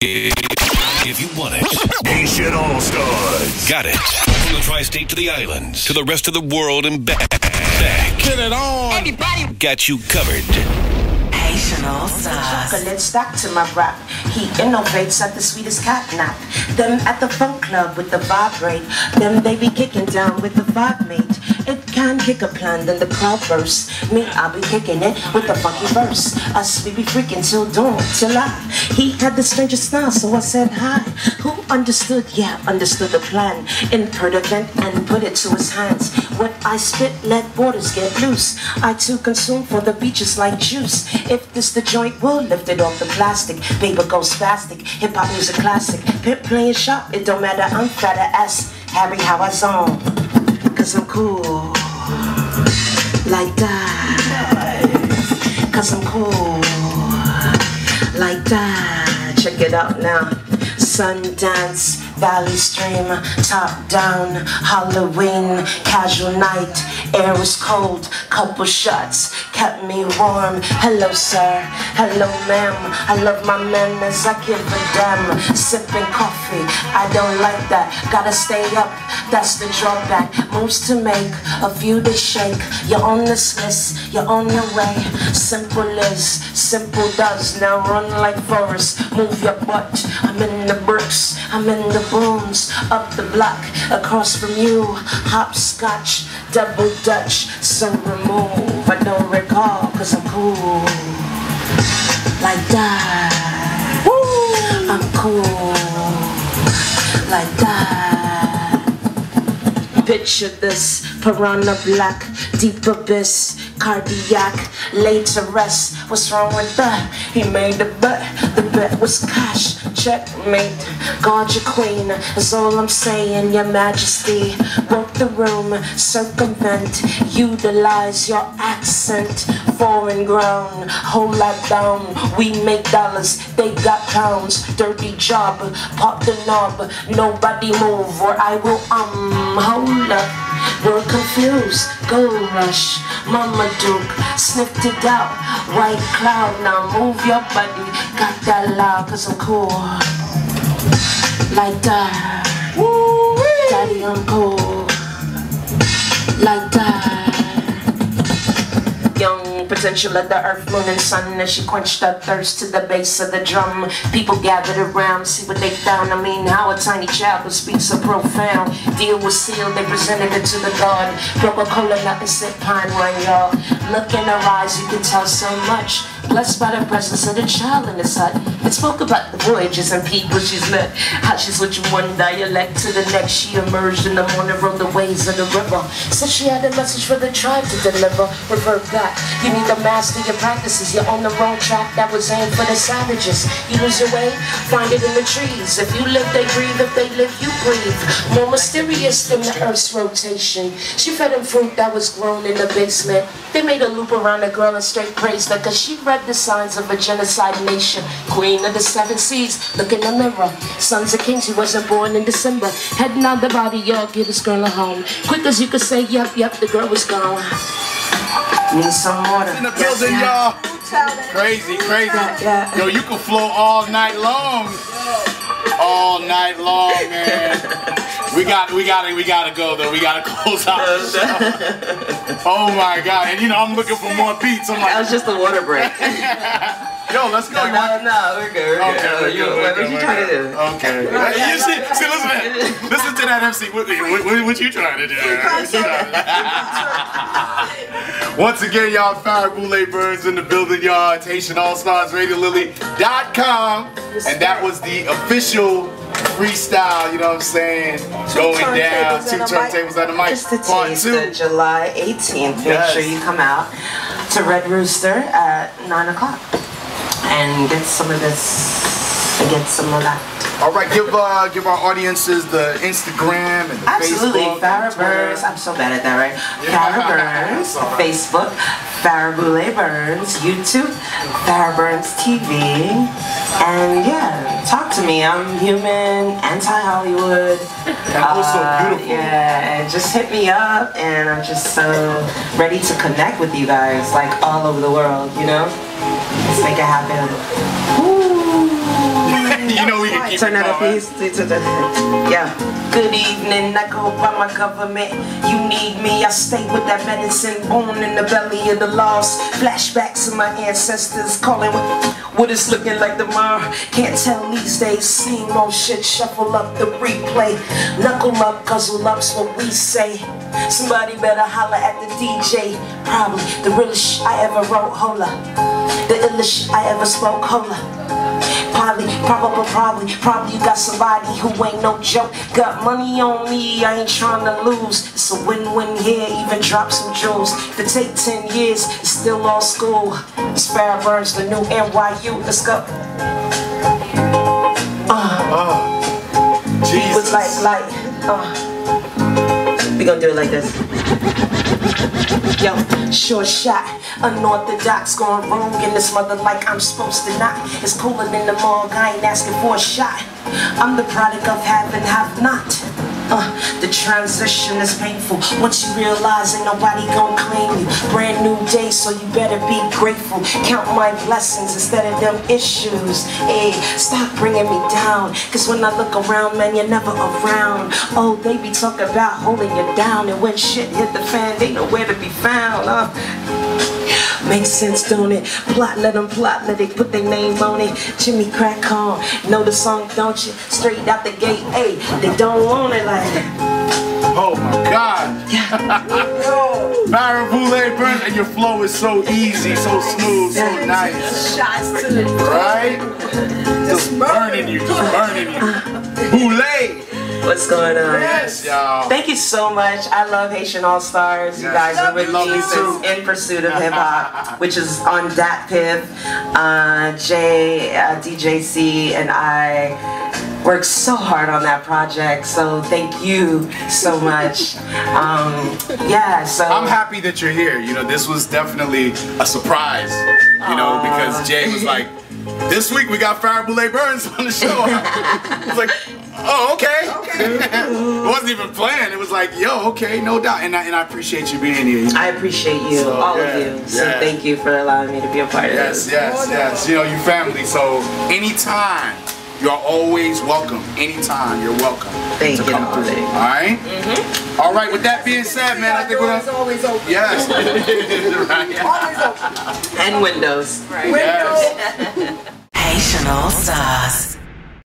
If you want it, Haitian All-StarZ. Got it. From the tri-state to the islands, to the rest of the world and back. Get it on. Everybody got you covered. Haitian All-StarZ. Chocolate stack to my rap. He innovates at the sweetest catnap. Them at the funk club with the vibrate. Them they be kicking down with the vibe mate. It can kick a plan, then the crowd bursts. Me, I'll be kicking it with the funky verse. Us, we be freaking till dawn, till he had the strangest smile, so I said hi. Who understood? Yeah, understood the plan. Impertinent and put it to his hands. What I spit, let waters get loose. I too consume for the beaches like juice. If this the joint, we'll lift it off the plastic. Paper goes spastic, hip-hop music classic. Pimp playing shop, it don't matter, I'm fatter ass Harry, how I zone. Cause I'm cool, like that. Cause I'm cool, like that. Check it out now. Sundance, Valley Stream, top down, Halloween, casual night. Air was cold, couple shots kept me warm. Hello sir, hello ma'am. I love my men as I give a damn. Sipping coffee, I don't like that. Gotta stay up, that's the drawback. Moves to make, a few they shake. You're on this list, you're on your way. Simple is, simple does. Now run like Forrest, move your butt. I'm in the bricks, I'm in the booms. Up the block, across from you. Hopscotch, double Dutch, so remove. I don't recall, cause I'm cool. Like that. Woo! I'm cool. Like that. Picture this, piranha black, deep abyss, cardiac, laid to rest. What's wrong with that? He made a bet, the bet was cash. Checkmate, guard your queen, is all I'm saying, your majesty. Work the room, circumvent, utilize your accent. Foreign ground, hold that down. We make dollars, they got pounds. Dirty job, pop the knob. Nobody move or I will hold up. We're confused, gold rush. Mama Duke, sniffed it out. White cloud, now move your body. Got that loud, cause I'm cool. Like that. Woo-wee. Daddy, I'm cool. Like that. Young potential of the earth, moon and sun. As she quenched her thirst to the base of the drum. People gathered around, see what they found. I mean, how a tiny child would speak so profound. Deal was sealed, they presented it to the God. Coca-Cola, nothing said pine wine, y'all. Look in her eyes, you can tell so much. Blessed by the presence of the child in his hut. It spoke about the voyages and people she's met. How she switched from one dialect to the next. She emerged in the morning, rode the waves of the river. Said she had a message for the tribe to deliver. Revert back, you need to master your practices. You're on the wrong track, that was aimed for the savages. You lose your way, find it in the trees. If you live, they breathe. If they live, you breathe. More mysterious than the earth's rotation. She fed him fruit that was grown in the basement. They made a loop around the girl and straight praised her, cause she read the signs of a genocide nation. Queen of the seven seas, look in the mirror. Sons of kings who wasn't born in December. Heading out the body, y'all, get this girl a home. Quick as you could say, yep, yep, the girl was gone. Need some water. In the building, y'all. Crazy, crazy. Yeah. Yo, you can flow all night long. All night long, man. We gotta go though. We gotta close out the show. Oh my God! And you know I'm looking for more beats. I'm like, That was just a water break. yo, let's go. No, we're good. We're good. What you trying to do? Okay. You see, listen to that MC. What you trying to do? Once again, y'all, Farrah Burns in the building, y'all. It's Haitian All-StarZ RadioLily.com, and that was the official freestyle. You know what I'm saying? Going down. 2 turntables on the mic. Just to Part tease 2. the July 18th. Make sure you come out to Red Rooster at 9 o'clock and get some of this. Get some of that. All right, give our audiences the Instagram and the Absolutely, Facebook. Farrah Burns. I'm so bad at that, right? Farrah Burns, Facebook, Farrah Burns, YouTube, Farrah Burns TV, and yeah, talk to me. I'm human, anti-Hollywood. That was so beautiful. Yeah, and just hit me up, and I'm just so ready to connect with you guys, like all over the world. You know, let's make it happen. Woo. You know Turn that up, please. Yeah. Good evening, I go by my government. You need me, I stay with that medicine. Born in the belly of the lost. Flashbacks of my ancestors calling what it's looking like tomorrow. Can't tell these days. Same old shit, shuffle up the replay. Knuckle up, guzzle up's what we say. Somebody better holler at the DJ. Probably the realest shit I ever wrote, hola. The illest shit I ever spoke, hola. Probably you got somebody who ain't no joke. Got money on me, I ain't trying to lose. It's a win-win here, even drop some jewels. If it take 10 years, it's still all school. It's Farrah Burns, the new NYU, let's go. Jesus. It's like, we gonna do it like this. Yo, short shot, unorthodox, going wrong in this mother like I'm supposed to not. It's cooler than the morgue, I ain't asking for a shot. I'm the product of have and have not. The transition is painful. Once you realize ain't nobody gon' claim you. Brand new day, so you better be grateful. Count my blessings instead of them issues. Hey, stop bringing me down. Cause when I look around, man, you're never around. Oh, they be talking about holding you down. And when shit hit the fan, they nowhere to be found. Makes sense, don't it? Plot, let them plot, let they put their name on it. Jimmy Crack on, know the song, don't you? Straight out the gate, hey, they don't want it like that. Oh my God. Farrah Burns, and your flow is so easy, so smooth, so nice. Shots to the right? Just burning you, just burning you. Boule. What's going on? Yes, y'all. Thank you so much. I love Haitian All-StarZ. You guys are with me since In Pursuit of Hip Hop, which is on DatPiff. DJayCee and I worked so hard on that project, so thank you so much. Yeah, so I'm happy that you're here. You know, this was definitely a surprise. You know, because Jay was like, this week we got Farrah Burns on the show. I was like, oh, okay. It wasn't even planned. It was like, yo, okay, no doubt. And I appreciate you being here. I appreciate you, so, all of you. So thank you for allowing me to be a part of this. Yes. You know, you family. So anytime, you're always welcome. Anytime, you're welcome. Thank you. Come through. All right? All right, with that being said, man, I think we're going to... always open. Yes. Always open. And windows. Right. Yes. Haitian All-StarZ.